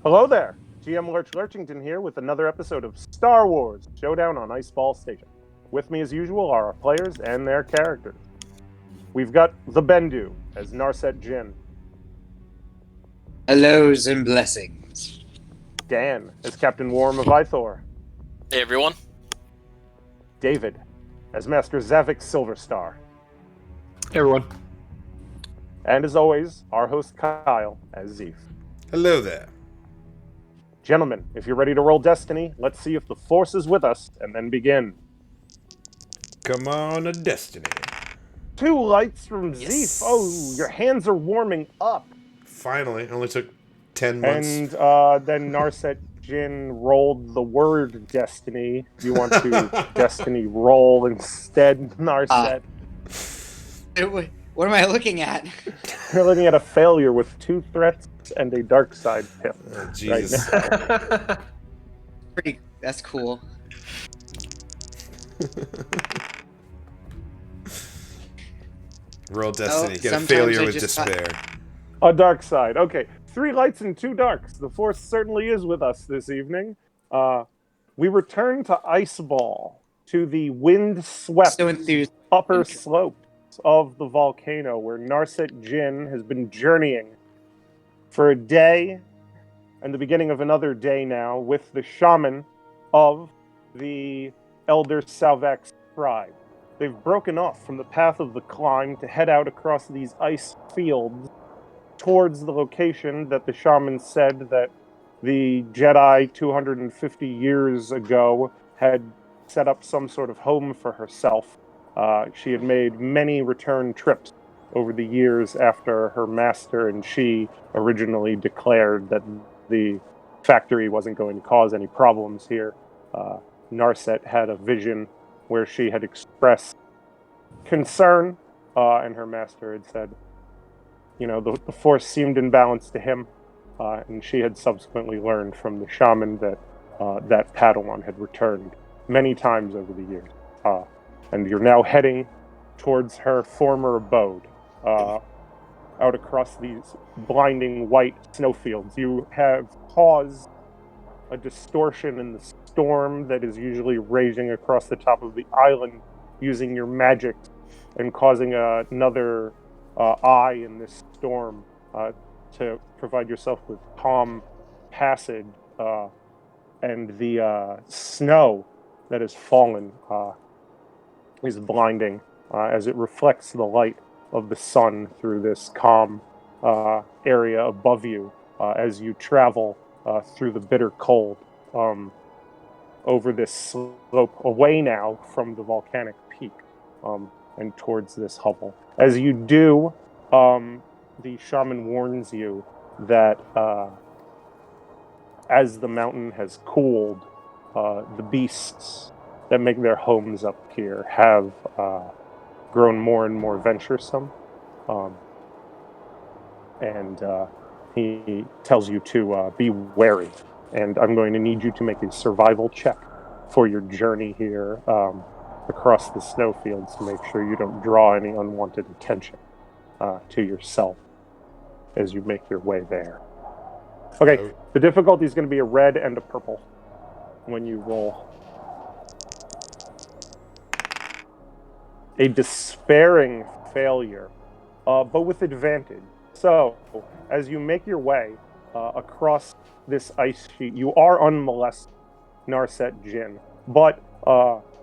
Hello there, GM Lurch Lurchington here with another episode of Star Wars Showdown on Iceball Station. With me as usual are our players and their characters. We've got the Bendu as Narset Jinn, Hellos and blessings. Dan as Captain Worram of Ithor, Hey everyone. David as Master Xavix Silverstar, Hey everyone. and as always, our host Kyle as Zeef. Hello there. Gentlemen, if you're ready to roll Destiny, let's see if the Force is with us and then begin. Come on, a Destiny. 2 lights from Zeef. Yes. Oh, your hands are warming up. Finally, it only took 10 months. And then Narset Jinn rolled the word Destiny. Do you want to Destiny roll instead, Narset? What am I looking at? You're looking at a failure with 2 threats and a dark side pip. Oh, Jesus. Right That's cool. Roll Destiny. Get a sometimes failure I with just- despair. A dark side. Okay. 3 lights and 2 darks. The Force certainly is with us this evening. We return to Iceball, to the wind-swept So enthused. upper slopes of the volcano where Narset Jinn has been journeying for a day and the beginning of another day now with the shaman of the Elder Salvex tribe. They've broken off from the path of the climb to head out across these ice fields towards the location that the shaman said that the Jedi 250 years ago had set up some sort of home for herself. She had made many return trips over the years after her master and she originally declared that the factory wasn't going to cause any problems here. Narset had a vision where she had expressed concern, and her master had said, the Force seemed imbalanced to him, and she had subsequently learned from the shaman that that Padawan had returned many times over the years. And you're now heading towards her former abode, out across these blinding white snowfields. You have caused a distortion in the storm that is usually raging across the top of the island using your magic and causing another eye in this storm to provide yourself with calm passage, and the snow that has fallen is blinding as it reflects the light of the sun through this calm area above you as you travel through the bitter cold over this slope away now from the volcanic peak and towards this hovel. As you do, the shaman warns you that as the mountain has cooled, the beasts that make their homes up here have grown more and more venturesome. And he tells you to be wary. And I'm going to need you to make a survival check for your journey here across the snowfields to make sure you don't draw any unwanted attention to yourself as you make your way there. Okay, the difficulty is going to be a red and a purple when you roll. A despairing failure, but with advantage. So, as you make your way across this ice sheet, you are unmolested, Narset Jinn. But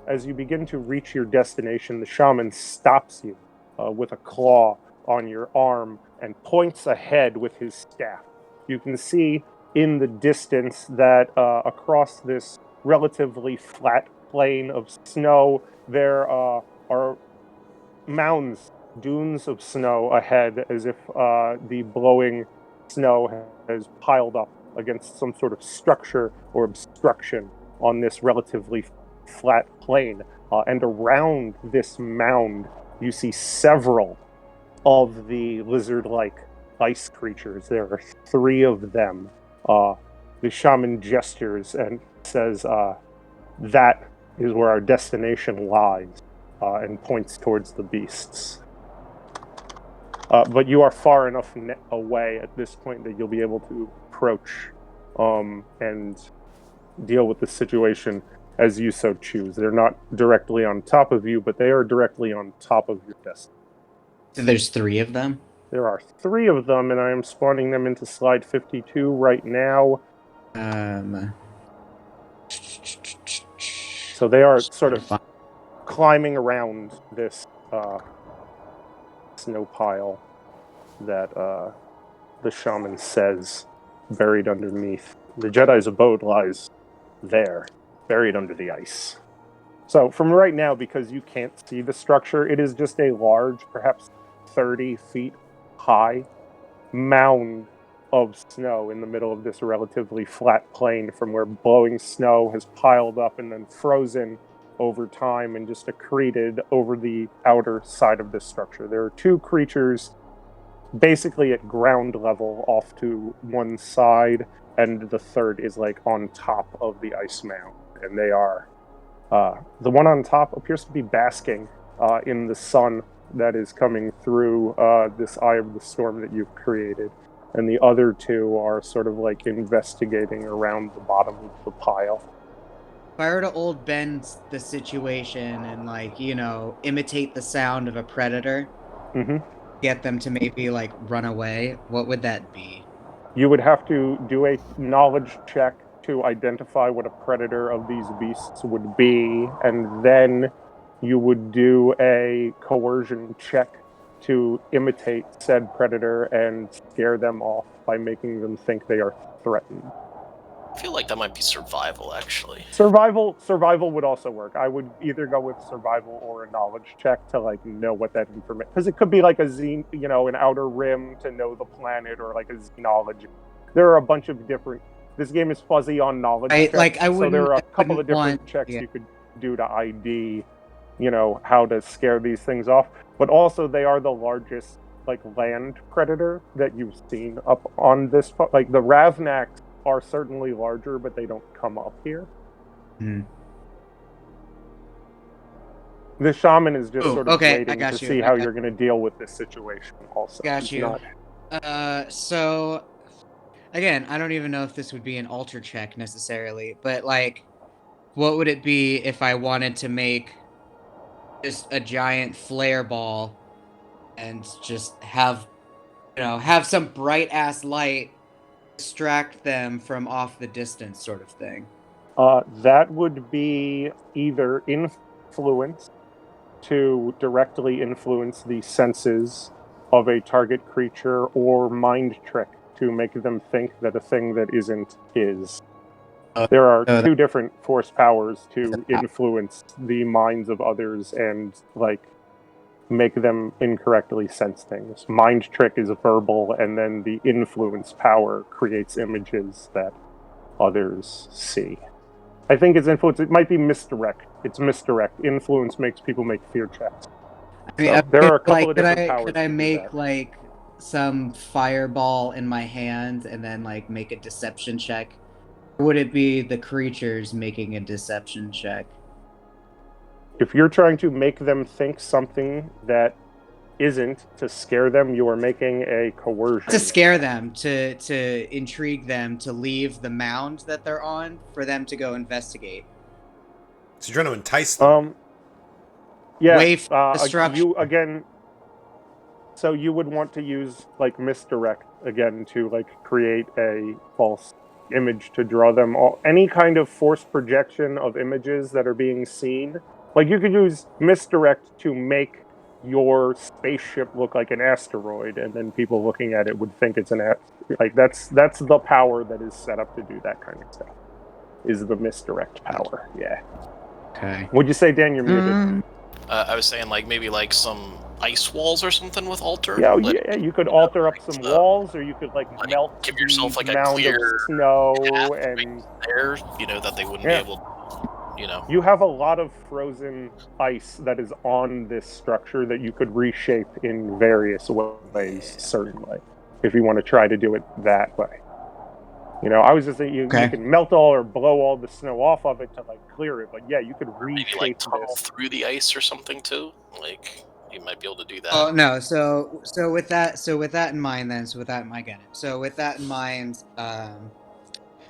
as you begin to reach your destination, the shaman stops you with a claw on your arm and points ahead with his staff. You can see in the distance that across this relatively flat plain of snow, there are mounds, dunes of snow ahead, as if the blowing snow has piled up against some sort of structure or obstruction on this relatively flat plain. And around this mound, you see several of the lizard-like ice creatures. There are 3 of them. The shaman gestures and says, that is where our destination lies, and points towards the beasts. But you are far enough away at this point that you'll be able to approach and deal with the situation as you so choose. They're not directly on top of you, but they are directly on top of your destiny. So there's 3 of them? There are 3 of them, and I am spawning them into slide 52 right now. So they are sort of climbing around this snow pile that the shaman says buried underneath. The Jedi's abode lies there, buried under the ice. So from right now, because you can't see the structure, it is just a large, perhaps 30 feet high mound of snow in the middle of this relatively flat plain from where blowing snow has piled up and then frozen over time and just accreted over the outer side of this structure. There are 2 creatures basically at ground level off to one side, and the third is like on top of the ice mound. And they are the one on top appears to be basking in the sun that is coming through this eye of the storm that you've created, and the other 2 are sort of like investigating around the bottom of the pile. If I were to old bend the situation and, like, you know, imitate the sound of a predator, get them to maybe, like, run away, what would that be? You would have to do a knowledge check to identify what a predator of these beasts would be, and then you would do a coercion check to imitate said predator and scare them off by making them think they are threatened. I feel like that might be survival, actually. Survival would also work. I would either go with survival or a knowledge check to like know what that information, because it could be like an outer rim to know the planet, or like a xenology. There are a bunch of different. This game is fuzzy on knowledge checks, so there are a couple of different checks you could do to ID, how to scare these things off. But also, they are the largest like land predator that you've seen up on this. Like the Ravnaks are certainly larger, but they don't come up here. The shaman is just sort of waiting to see how you're going to deal with this situation. Also, got you. So again, I don't even know if this would be an alter check necessarily, but like, what would it be if I wanted to make just a giant flare ball and just have some bright ass light distract them from off the distance, sort of thing? That would be either influence, to directly influence the senses of a target creature, or mind trick to make them think that a thing that isn't is. There are 2 different force powers to influence the minds of others and like make them incorrectly sense things. Mind trick is verbal, and then the influence power creates images that others see. I think it's influence. It might be misdirect. It's misdirect. Influence makes people make fear checks. I mean, so there are a couple of different powers. Could I make like some fireball in my hand and then like make a deception check? Or would it be the creatures making a deception check? If you're trying to make them think something that isn't, to scare them, you are making a coercion. To scare them, to intrigue them, to leave the mound that they're on for them to go investigate. So you're trying to entice them. Yeah. Destruction. So you would want to use like misdirect again to like create a false image to draw them. Any kind of force projection of images that are being seen. Like you could use misdirect to make your spaceship look like an asteroid, and then people looking at it would think it's that's the power that is set up to do that kind of stuff. Is the misdirect power? Yeah. Okay. Would you say, Dan? You're muted. I was saying like maybe like some ice walls or something with alter. Yeah, you could alter up some walls, or you could like melt. Give yourself like a mound clear of snow and there, that they wouldn't be able to. You have a lot of frozen ice that is on this structure that you could reshape in various ways, certainly, if you want to try to do it that way. I was just thinking you can melt all or blow all the snow off of it to like clear it, but yeah, you could reshape maybe like tunnel this through the ice or something too. Like you might be able to do that. Oh no! So with that in mind, then. So with that in mind,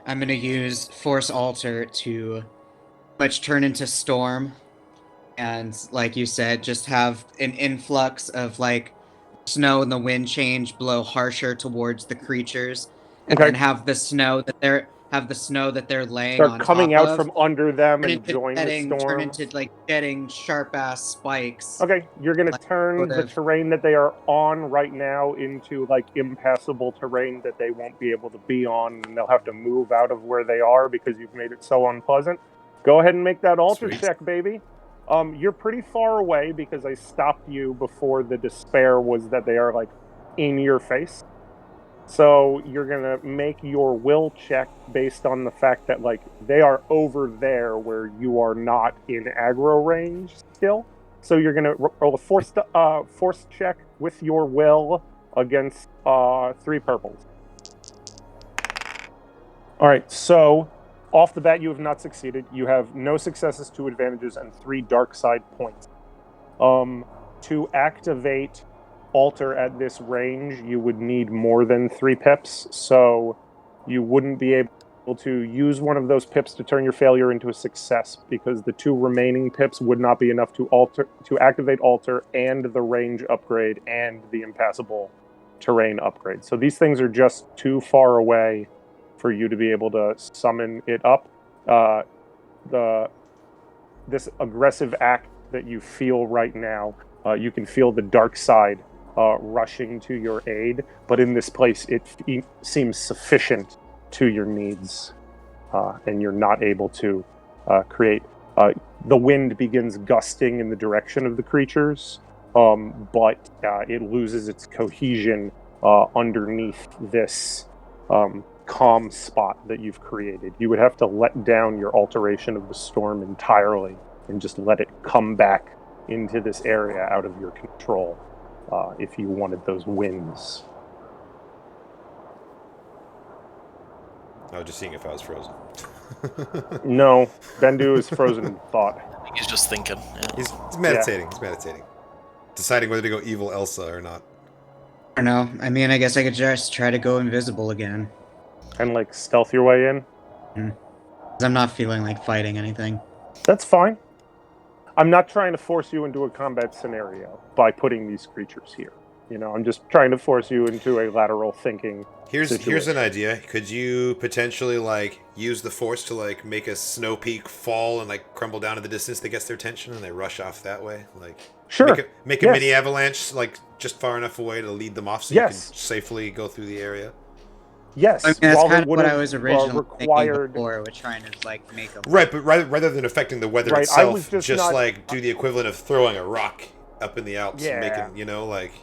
I'm gonna use Force Alter to much turn into Storm, and like you said, just have an influx of like snow and the wind change blow harsher towards the creatures, and Okay. then have the snow that they're laying Start on coming top out of from under them turn and into join the turn storm. into like jetting sharp ass spikes. Okay, you're gonna Like, turn sort the of- terrain that they are on right now into like impassable terrain that they won't be able to be on, and they'll have to move out of where they are because you've made it so unpleasant. Go ahead and make that alter Sweet. check, baby. You're pretty far away because I stopped you before the despair was that they are like in your face. So you're gonna make your will check based on the fact that like they are over there where you are not in aggro range still. So you're gonna roll a force check with your will against 3 purples. All right. So off the bat, you have not succeeded. You have no successes, 2 advantages, and 3 dark side points. To activate alter at this range, you would need more than 3 pips, so you wouldn't be able to use one of those pips to turn your failure into a success because the 2 remaining pips would not be enough to activate alter and the range upgrade and the impassable terrain upgrade. So these things are just too far away for you to be able to summon it up. This aggressive act that you feel right now, you can feel the dark side rushing to your aid, but in this place it seems sufficient to your needs, and you're not able to create. The wind begins gusting in the direction of the creatures, but it loses its cohesion underneath this calm spot that you've created. You would have to let down your alteration of the storm entirely and just let it come back into this area out of your control if you wanted those winds. I was just seeing if I was frozen. No, Bendu is frozen in thought. He's just thinking. Yeah. He's meditating. He's meditating. Deciding whether to go evil Elsa or not. I don't know. I mean, I guess I could just try to go invisible again. And like stealth your way in. 'Cause I'm not feeling like fighting anything. That's fine. I'm not trying to force you into a combat scenario by putting these creatures here. You know, I'm just trying to force you into a lateral thinking Here's situation. an idea. Could you potentially like use the force to like make a snow peak fall and like crumble down in the distance that gets their attention and they rush off that way? Like Sure. Make a mini avalanche like just far enough away to lead them off so you can safely go through the area. Yes, I mean, that's while kind it of would what I have was originally required. thinking before. We're trying to like make a Right, but rather than affecting the weather Right, I itself, was just, just not- like do the equivalent of throwing a rock up in the Alps and Yeah. making, you know, like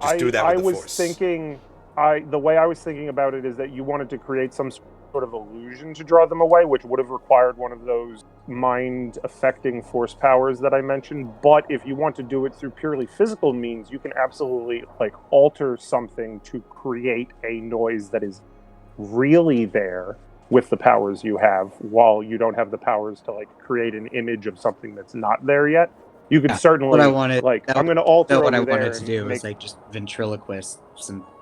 just do that with the force. The way I was thinking about it is that you wanted to create some sort of illusion to draw them away, which would have required one of those mind-affecting force powers that I mentioned. But if you want to do it through purely physical means, you can absolutely like alter something to create a noise that is really there with the powers you have, while you don't have the powers to like create an image of something that's not there yet. You could certainly what I wanted. like that I'm was- going to alter what I over there wanted to and do make... was like just ventriloquist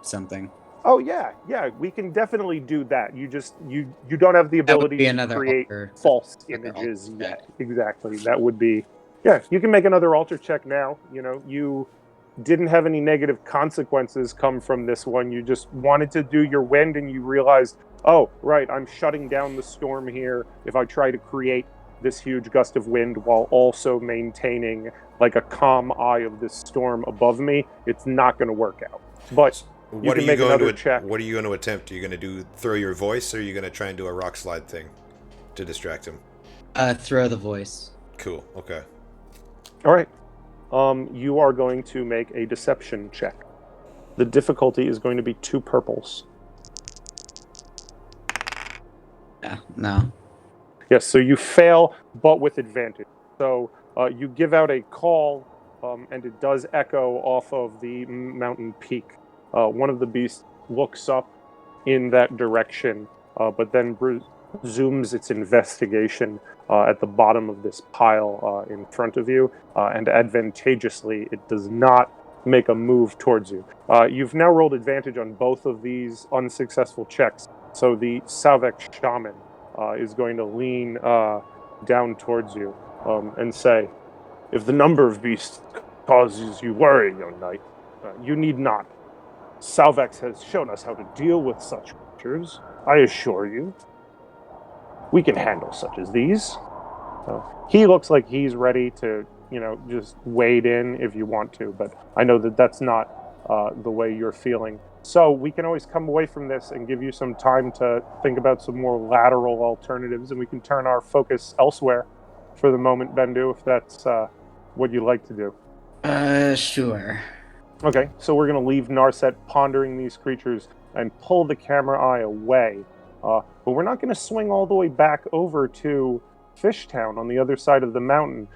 something. Oh yeah, we can definitely do that. You don't have the That would ability be to another create alter- false another images alter yet. Exactly. That would be... Yeah, you can make another alter check now. You know, you didn't have any negative consequences come from this one. You just wanted to do your wind and you realized, oh, right, I'm shutting down the storm here if I try to create this huge gust of wind while also maintaining like a calm eye of this storm above me. It's not going to work out. But What are can you make going another to check. What are you going to attempt? Are you going to throw your voice, or are you going to try and do a rock slide thing to distract him? Throw the voice. Cool. Okay. All right. You are going to make a deception check. The difficulty is going to be 2 purples. Yeah, no. Yes, so you fail, but with advantage. So you give out a call, and it does echo off of the mountain peak. One of the beasts looks up in that direction, but then resumes its investigation at the bottom of this pile in front of you, and advantageously, it does not make a move towards you. You've now rolled advantage on both of these unsuccessful checks, So the Xavix shaman is going to lean down towards you and say, "If the number of beasts causes you worry, young knight, you need not. Xavix has shown us how to deal with such creatures. I assure you, we can handle such as these." He looks like he's ready to, just wade in if you want to, but I know that that's not the way you're feeling. So we can always come away from this and give you some time to think about some more lateral alternatives, and we can turn our focus elsewhere for the moment, Bendu, if that's what you like to do. Sure. Okay, so we're going to leave Narset pondering these creatures and pull the camera eye away. But we're not going to swing all the way back over to Fishtown on the other side of the mountain.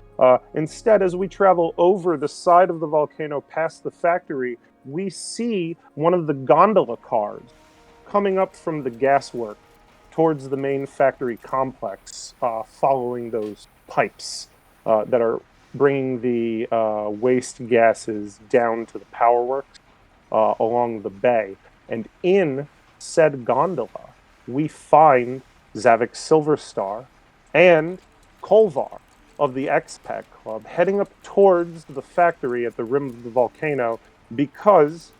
Instead, as we travel over the side of the volcano past the factory, we see one of the gondola cars coming up from the gaswork towards the main factory complex, following those pipes that are bringing the waste gases down to the power works along the bay. And in said gondola, we find Xavix Silverstar and Kolvar of the Expat Club heading up towards the factory at the rim of the volcano, because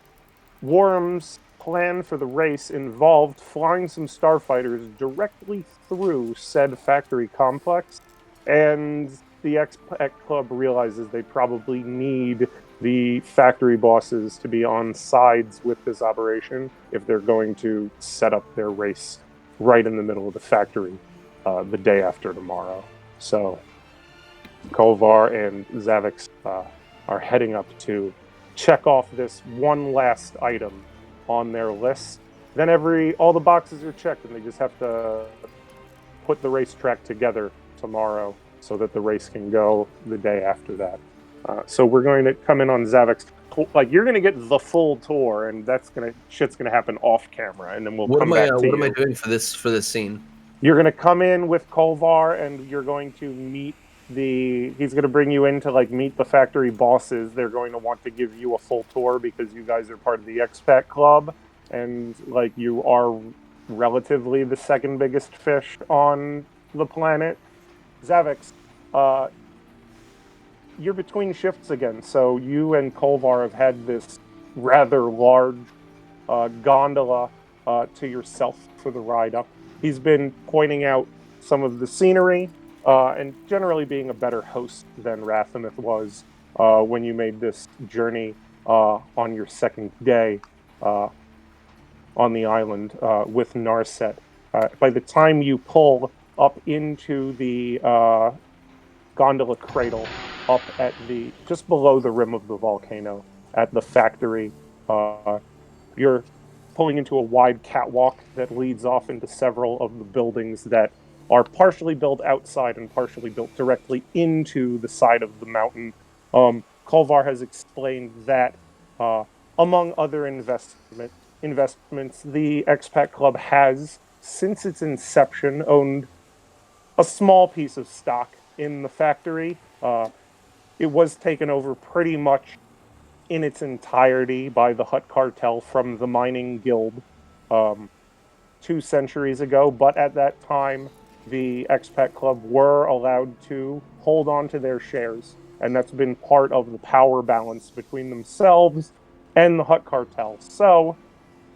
Worram's plan for the race involved flying some starfighters directly through said factory complex, and the Expat Club realizes they probably need the factory bosses to be on sides with this operation if they're going to set up their race right in the middle of the factory the day after tomorrow. So Kolvar and Xavix are heading up to check off this one last item on their list. Then all the boxes are checked, and they just have to put the racetrack together tomorrow so that the race can go the day after that. So we're going to come in on Xavix. Like, you're going to get the full tour, and shit's gonna happen off camera, and then we'll come back to you. What am I doing for this scene? You're going to come in with Kolvar, and you're going to meet he's going to bring you in to meet the factory bosses. They're going to want to give you a full tour because you guys are part of the Expat Club, and you are relatively the second biggest fish on the planet. Xavix, you're between shifts again, so you and Kolvar have had this rather large gondola to yourself for the ride up. He's been pointing out some of the scenery, and generally being a better host than Rathamith was when you made this journey on your second day on the island with Narset. By the time you pull up into the gondola cradle up at just below the rim of the volcano at the factory, you're pulling into a wide catwalk that leads off into several of the buildings that are partially built outside and partially built directly into the side of the mountain. Kolvar has explained that, among other investments, the Expat Club has, since its inception, owned a small piece of stock in the factory. It was taken over pretty much in its entirety by the Hutt cartel from the mining guild 2 centuries ago, but at that time, the Expat Club were allowed to hold on to their shares, and that's been part of the power balance between themselves and the Hutt cartel. So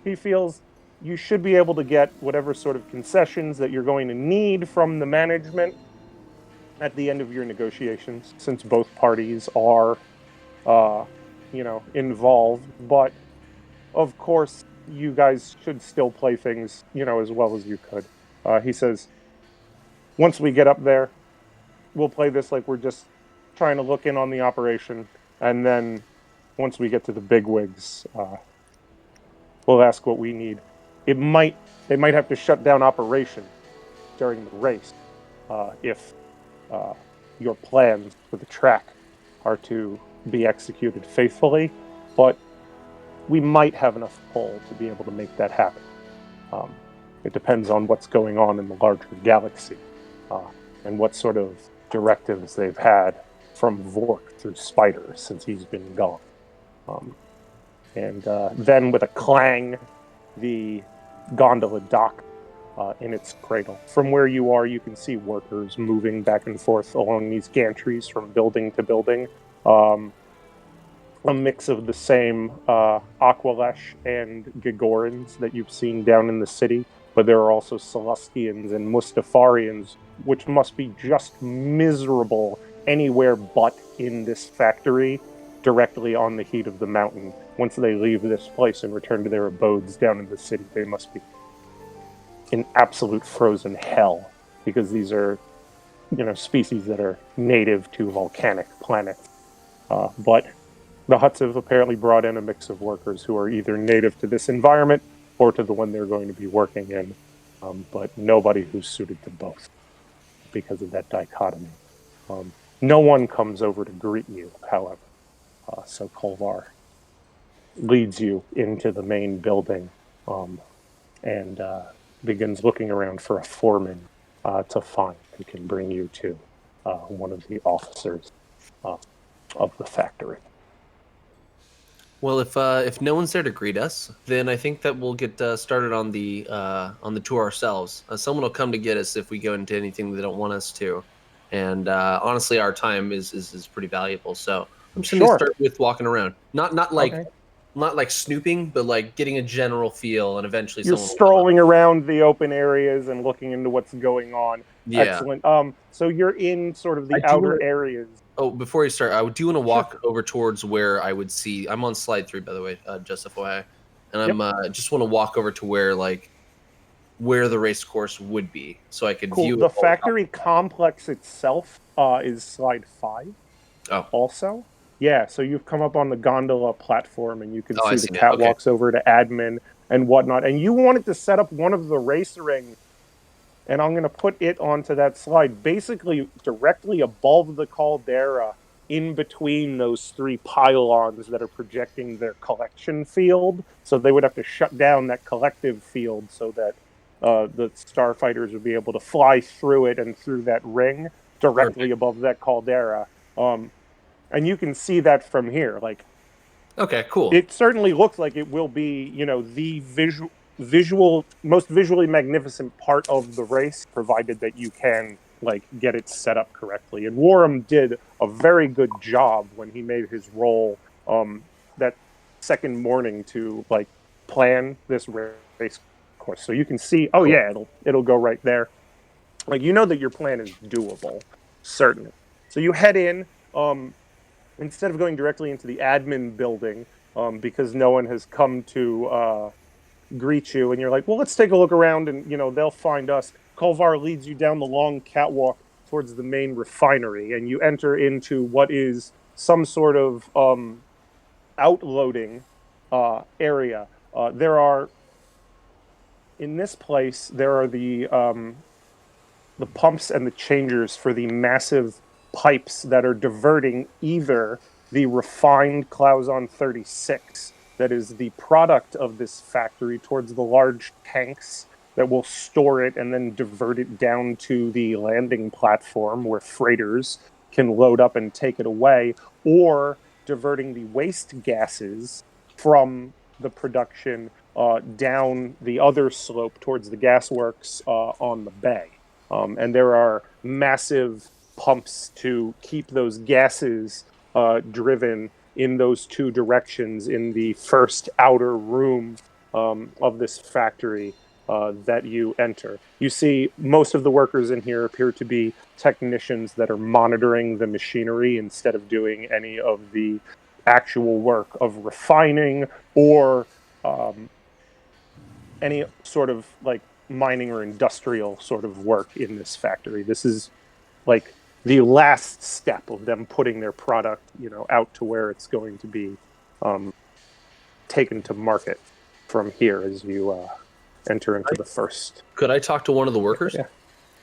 he feels you should be able to get whatever sort of concessions that you're going to need from the management at the end of your negotiations, since both parties are, involved. But of course, you guys should still play things, as well as you could. He says, once we get up there, we'll play this like we're just trying to look in on the operation, and then once we get to the bigwigs, we'll ask what we need. They might have to shut down operation during the race if your plans for the track are to be executed faithfully, but we might have enough pull to be able to make that happen. It depends on what's going on in the larger galaxy and what sort of directives they've had from Vork through Spider since he's been gone. And then with a clang, the gondola dock in its cradle. From where you are, you can see workers moving back and forth along these gantries from building to building. A mix of the same Aqualesh and Gigorans that you've seen down in the city, but there are also Celestians and Mustafarians, which must be just miserable anywhere but in this factory, directly on the heat of the mountain. Once they leave this place and return to their abodes down in the city, they must be in absolute frozen hell, because these are, species that are native to volcanic planets. But the Hutts have apparently brought in a mix of workers who are either native to this environment or to the one they're going to be working in, but nobody who's suited to both because of that dichotomy. No one comes over to greet you, however. So Kolvar leads you into the main building and begins looking around for a foreman to find who can bring you to one of the officers of the factory. Well, if no one's there to greet us, then I think that we'll get started on the tour ourselves. Someone will come to get us if we go into anything they don't want us to, and honestly, our time is pretty valuable. So I'm just gonna start with walking around, not like snooping, but like getting a general feel, and eventually you're someone will strolling around the open areas and looking into what's going on. Yeah. Excellent. So you're in sort of the outer areas. Oh, before you start, I do want to walk over towards where I would see. I'm on slide 3, by the way, just FYI, and I'm just want to walk over to where the race course would be, so I could view the it. factory complex itself is slide 5. Oh, also, yeah. So you've come up on the gondola platform, and you can see the it. catwalks over to admin and whatnot. And you wanted to set up one of the race rings. And I'm going to put it onto that slide, basically directly above the caldera, in between those 3 pylons that are projecting their collection field. So they would have to shut down that collective field so that the starfighters would be able to fly through it and through that ring directly above that caldera. And you can see that from here. Like, okay, cool. It certainly looks like it will be, the most visually magnificent part of the race, provided that you can get it set up correctly. And Worram did a very good job when he made his roll that second morning to plan this race course. So you can see, cool. Yeah, it'll go right there. That your plan is doable, certainly. So you head in, instead of going directly into the admin building, because no one has come to greet you, and you're like, well, let's take a look around, and they'll find us. Kolvar leads you down the long catwalk towards the main refinery, and you enter into what is some sort of outloading area. In this place, there are the pumps and the changers for the massive pipes that are diverting either the refined Clauson 36 that is the product of this factory towards the large tanks that will store it and then divert it down to the landing platform where freighters can load up and take it away, or diverting the waste gases from the production down the other slope towards the gasworks on the bay. And there are massive pumps to keep those gases driven in those 2 directions in the first outer room of this factory that you enter. You see most of the workers in here appear to be technicians that are monitoring the machinery instead of doing any of the actual work of refining or any sort of mining or industrial sort of work in this factory. This is the last step of them putting their product, out to where it's going to be taken to market from here as you enter into the first. Could I talk to one of the workers? Yeah.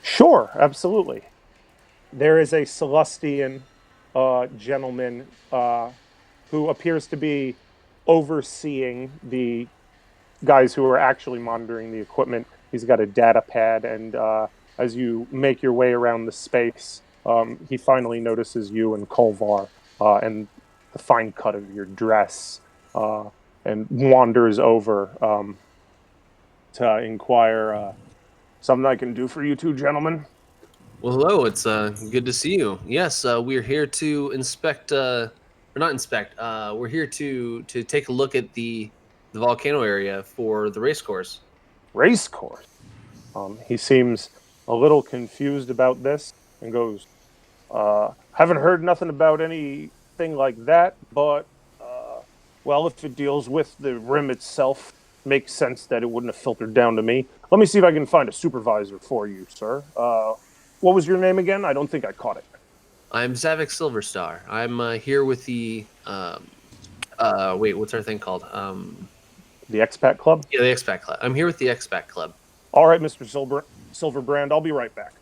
Sure, absolutely. There is a Celestian gentleman who appears to be overseeing the guys who are actually monitoring the equipment. He's got a data pad, and as you make your way around the space, he finally notices you and Kolvar and the fine cut of your dress, and wanders over to inquire, Something I can do for you two gentlemen? Well, hello. It's good to see you. Yes, we're here to inspect, or not inspect. We're here to take a look at the volcano area for the race course. Race course. He seems a little confused about this and goes, haven't heard nothing about anything like that, but, well, if it deals with the rim itself, makes sense that it wouldn't have filtered down to me. Let me see if I can find a supervisor for you, sir. What was your name again? I don't think I caught it. I'm Xavix Silverstar. I'm here with the wait, what's our thing called? The Expat Club? Yeah, the Expat Club. I'm here with the Expat Club. All right, Mr. Silverbrand, I'll be right back.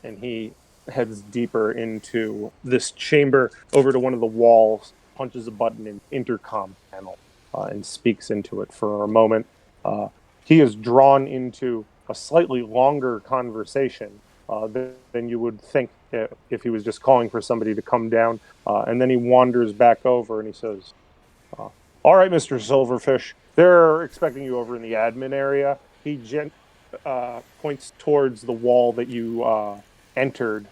And he heads deeper into this chamber, over to one of the walls, punches a button in intercom panel, and speaks into it for a moment. He is drawn into a slightly longer conversation than you would think if he was just calling for somebody to come down. And then he wanders back over and he says, all right, Mr. Silverfish, they're expecting you over in the admin area. He points towards the wall that you entered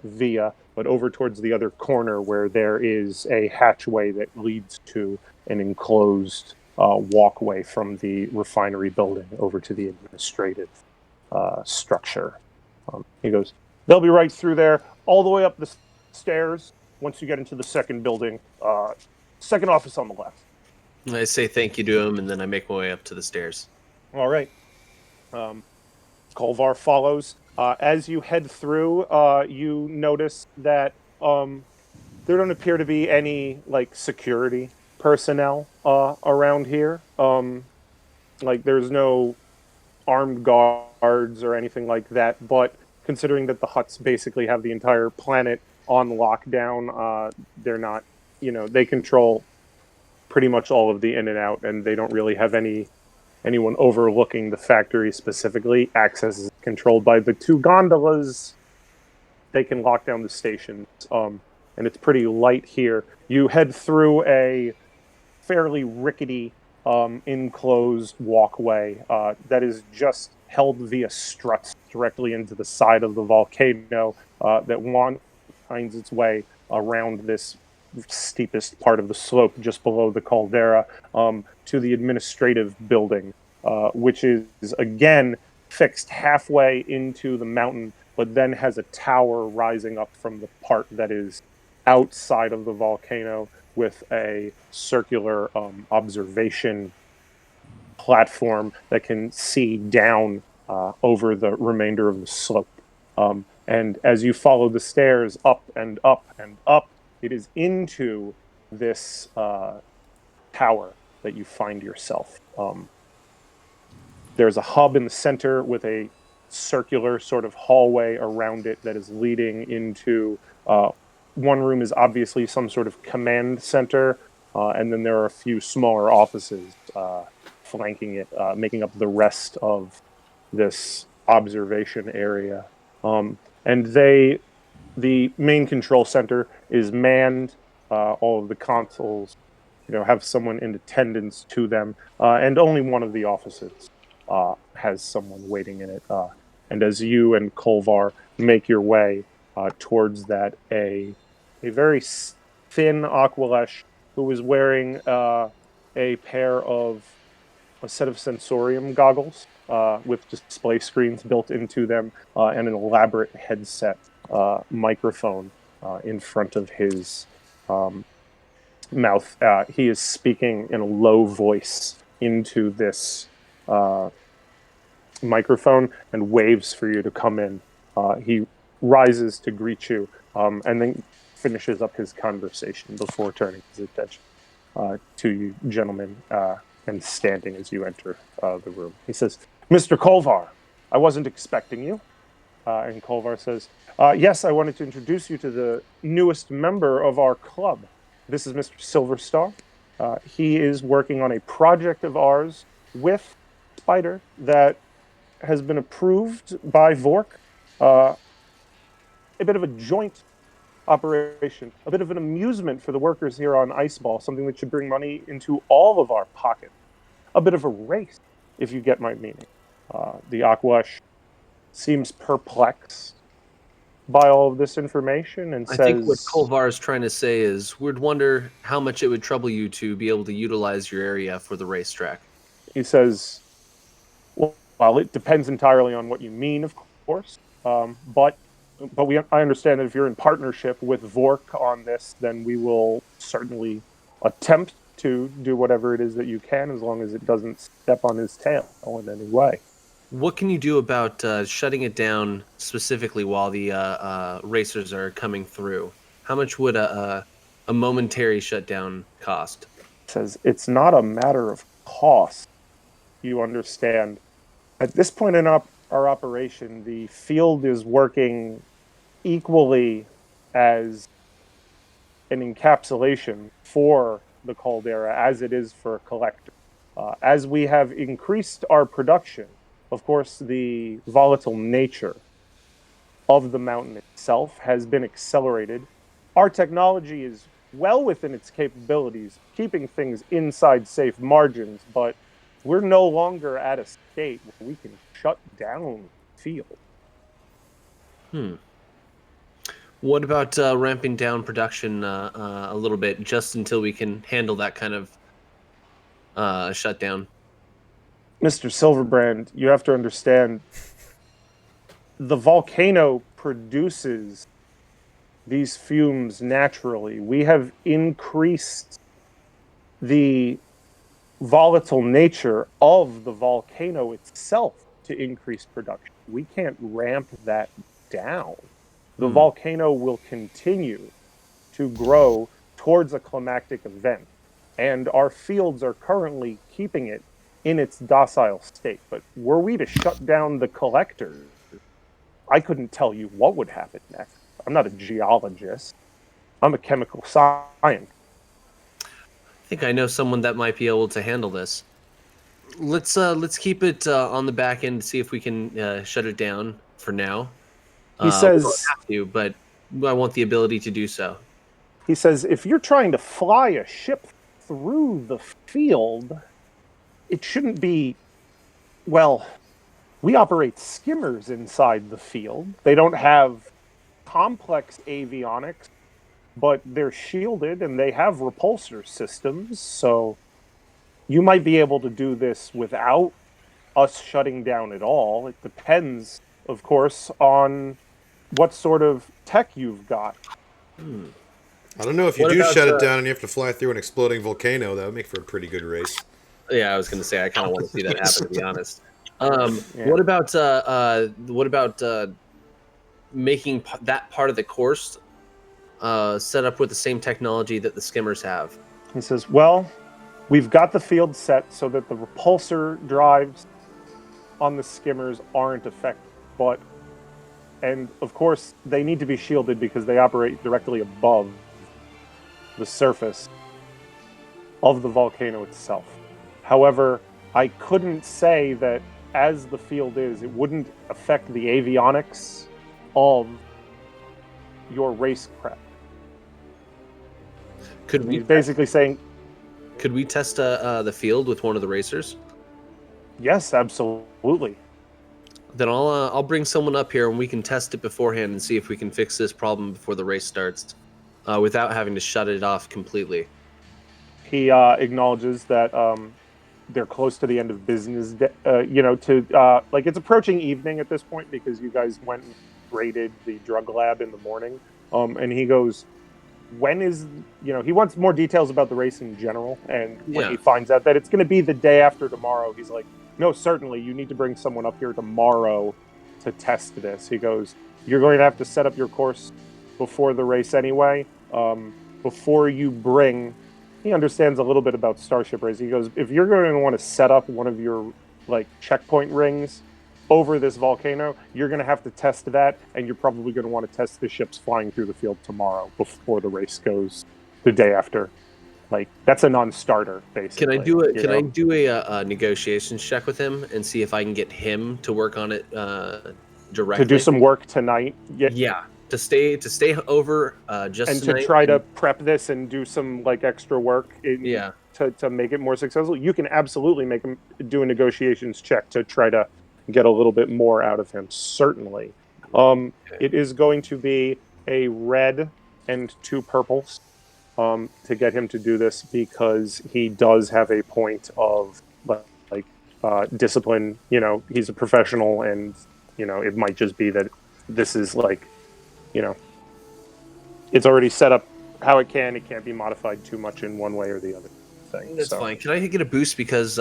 via, but over towards the other corner where there is a hatchway that leads to an enclosed walkway from the refinery building over to the administrative structure. He goes, they'll be right through there, all the way up the stairs. Once you get into the second building, second office on the left. I say thank you to him, and then I make my way up to the stairs. All right. Kolvar follows. As you head through, you notice that there don't appear to be any security personnel around here. There's no armed guards or anything like that. But considering that the huts basically have the entire planet on lockdown, they're not. They control pretty much all of the in and out, and they don't really have anyone overlooking the factory specifically. Access is controlled by the two gondolas. They can lock down the stations, and it's pretty light here. You head through a fairly rickety, enclosed walkway that is just held via struts directly into the side of the volcano that winds its way around this steepest part of the slope just below the caldera to the administrative building, which is again fixed halfway into the mountain, but then has a tower rising up from the part that is outside of the volcano with a circular observation platform that can see down over the remainder of the slope. And as you follow the stairs up and up and up, it is into this tower that you find yourself. There's a hub in the center with a circular sort of hallway around it that is leading into one room is obviously some sort of command center, and then there are a few smaller offices flanking it, making up the rest of this observation area. And the main control center is manned. All of the consoles, have someone in attendance to them, and only one of the offices has someone waiting in it. And as you and Kolvar make your way towards that, a very thin Aqualesh who is wearing a set of sensorium goggles with display screens built into them and an elaborate headset microphone in front of his mouth. He is speaking in a low voice into this microphone and waves for you to come in. He rises to greet you and then finishes up his conversation before turning his attention to you gentlemen and standing as you enter the room. He says, Mr. Kolvar, I wasn't expecting you. And Kolvar says, yes, I wanted to introduce you to the newest member of our club. This is Mr. Silverstar. He is working on a project of ours with Spider that has been approved by Vork. A bit of a joint operation, a bit of an amusement for the workers here on Iceball, something that should bring money into all of our pockets. A bit of a race, if you get my meaning. The Aquash seems perplexed by all of this information and I says, think what Kolvar is trying to say is, we'd wonder how much it would trouble you to be able to utilize your area for the racetrack. he says, well, it depends entirely on what you mean, of course. But I understand that if you're in partnership with Vork on this, then we will certainly attempt to do whatever it is that you can, as long as it doesn't step on his tail in any way. What can you do about shutting it down specifically while the racers are coming through? How much would a momentary shutdown cost? Says it's not a matter of cost. You understand. At this point in our operation, the field is working equally as an encapsulation for the caldera as it is for a collector. As we have increased our production, of course, the volatile nature of the mountain itself has been accelerated. Our technology is well within its capabilities, keeping things inside safe margins, but we're no longer at a state where we can shut down the field. What about ramping down production a little bit, just until we can handle that kind of shutdown? Mr. Silverbrand, you have to understand, the volcano produces these fumes naturally. We have increased the volatile nature of the volcano itself to increase production. We can't ramp that down. The volcano will continue to grow towards a climactic event, and our fields are currently keeping it in its docile state. But were we to shut down the collector, I couldn't tell you what would happen next. I'm not a geologist. I'm a chemical scientist. I think I know someone that might be able to handle this. Let's keep it on the back end, see if we can shut it down for now. He says, we don't have to, but I want the ability to do so. He says, if you're trying to fly a ship through the field, it shouldn't be, well, we operate skimmers inside the field. They don't have complex avionics, but they're shielded and they have repulsor systems, so you might be able to do this without us shutting down at all. It depends, of course, on what sort of tech you've got. I don't know, if you shut it down and you have to fly through an exploding volcano, that would make for a pretty good race. Yeah, I was going to say, I kind of want to see that happen, to be honest. Yeah. What about making that part of the course set up with the same technology that the skimmers have? He says, well, we've got the field set so that the repulsor drives on the skimmers aren't affected, and of course they need to be shielded because they operate directly above the surface of the volcano itself. However, I couldn't say that as the field is, it wouldn't affect the avionics of your racecraft. He's basically saying, could we test the field with one of the racers? yes, absolutely. Then I'll bring someone up here and we can test it beforehand and see if we can fix this problem before the race starts, without having to shut it off completely. He acknowledges that they're close to the end of business. It's approaching evening at this point because you guys went and raided the drug lab in the morning. And he goes, he wants more details about the race in general. And when he finds out that it's going to be the day after tomorrow, he's like, no, certainly, you need to bring someone up here tomorrow to test this. He goes, you're going to have to set up your course before the race anyway. Before you bring, he understands a little bit about Starship racing. He goes, if you're going to want to set up one of your checkpoint rings over this volcano, you're going to have to test that, and you're probably going to want to test the ships flying through the field tomorrow before the race goes the day after. That's a non-starter, basically. Can I do a negotiations check with him and see if I can get him to work on it directly? To do some work tonight? Yeah. To stay over just and tonight, to try to prep this and do some extra work to make it more successful. You can absolutely make him do a negotiations check to try to get a little bit more out of him, certainly. It is going to be a red and 2 purples to get him to do this, because he does have a point of like discipline. You know, he's a professional, and you know, it might just be that this is like, you know, it's already set up how it can't be modified too much in one way or the other thing. That's fine. Can I get a boost because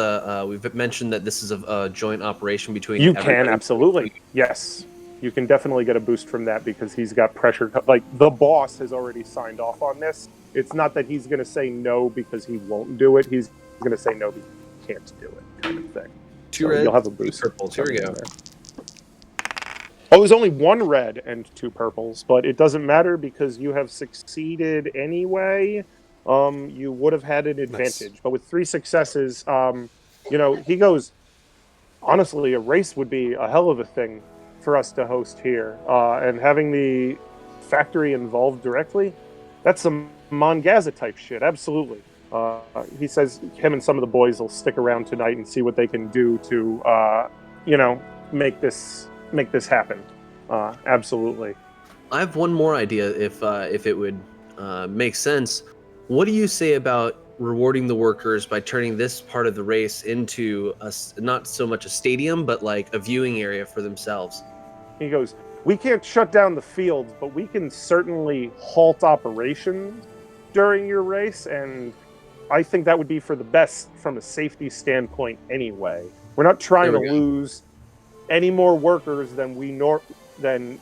we've mentioned that this is a joint operation between You everybody? can, absolutely. Yes. You can definitely get a boost from that, because he's got pressure. Like, the boss has already signed off on this. It's not that he's going to say no because he won't do it. He's going to say no because he can't do it, kind of thing. 2 red, you'll have a boost. 2 purples. Here we go. Oh, it was only 1 red and 2 purples, but it doesn't matter because you have succeeded anyway. You would have had an advantage. Nice. But with 3 successes, you know, he goes, honestly, a race would be a hell of a thing for us to host here. And having the factory involved directly, that's some Mongaza type shit, absolutely. He says him and some of the boys will stick around tonight and see what they can do to, you know, make this happen. Absolutely. I have one more idea, if it would make sense. What do you say about rewarding the workers by turning this part of the race into not so much a stadium, but like a viewing area for themselves? He goes, we can't shut down the fields, but we can certainly halt operations during your race, and I think that would be for the best from a safety standpoint anyway. We're not trying to lose any more workers than than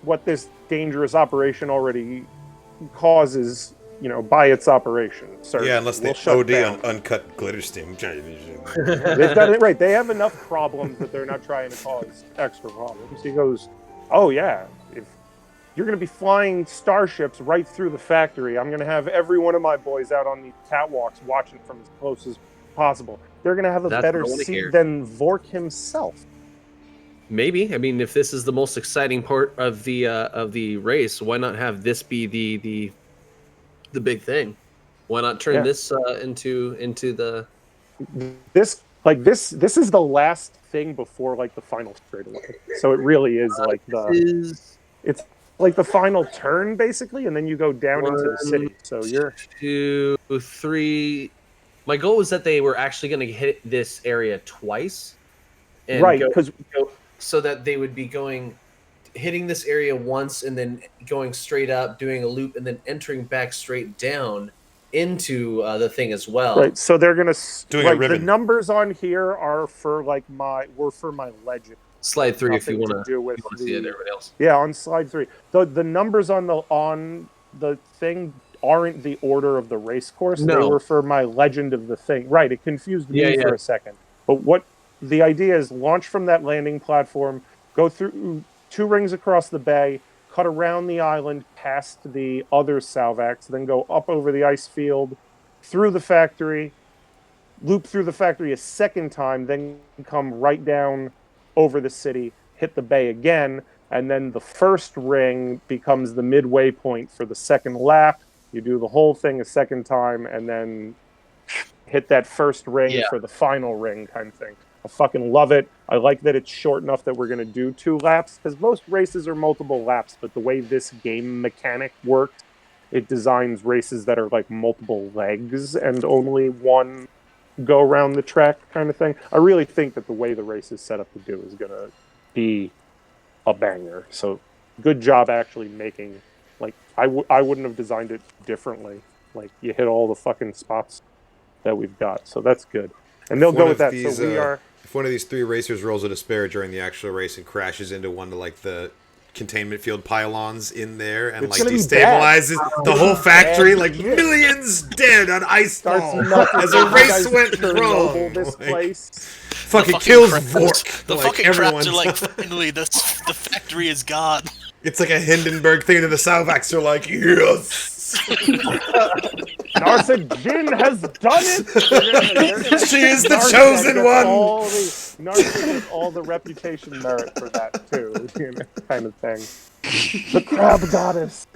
what this dangerous operation already causes, you know, by its operation. Certainly. Yeah, unless they OD on uncut glitter steam. They've done it right. They have enough problems that they're not trying to cause extra problems. He goes, oh yeah, if you're going to be flying starships right through the factory, I'm going to have every one of my boys out on these catwalks watching from as close as possible. They're going to have a better seat than Vork himself. Maybe. I mean, if this is the most exciting part of the race, why not have this be the big thing? Why not turn this into the this is the last thing before like the final straightaway. So it really is like it's like the final turn basically, and then you go down into the city. So you're 2, 3. My goal was that they were actually going to hit this area twice, and right? Because so that they would be hitting this area once and then going straight up, doing a loop, and then entering back straight down into the thing as well. Right. So they're gonna doing a ribbon. The numbers on here are for like my legend. Slide 3 if you want to see it. Everybody else. Yeah, on slide 3. The numbers on the thing aren't the order of the race course. No. They were for my legend of the thing. Right. It confused me for a second. But what the idea is, launch from that landing platform, go through 2 rings across the bay, cut around the island past the other Salvax, then go up over the ice field, through the factory, loop through the factory a second time, then come right down over the city, hit the bay again, and then the first ring becomes the midway point for the second lap. You do the whole thing a second time, and then hit that first ring for the final ring kind of thing. I fucking love it. I like that it's short enough that we're going to do 2 laps, because most races are multiple laps, but the way this game mechanic works, it designs races that are like multiple legs and only one go around the track kind of thing. I really think that the way the race is set up to do is going to be a banger. So good job actually making, like, I wouldn't have designed it differently. Like, you hit all the fucking spots that we've got. So that's good. And they'll go with that. So we are... If one of these 3 racers rolls a despair during the actual race and crashes into one of like the containment field pylons in there and like destabilizes the whole factory, like millions dead on Iceball as a race went wrong. This place. Fucking kills Vork. The fucking crabs are like, finally, the factory is gone. It's like a Hindenburg thing, and the Salvax are like, yes. Narset Jinn has done it. She is the chosen one. Narset gets all the reputation merit for that too, you know, kind of thing. The crab goddess.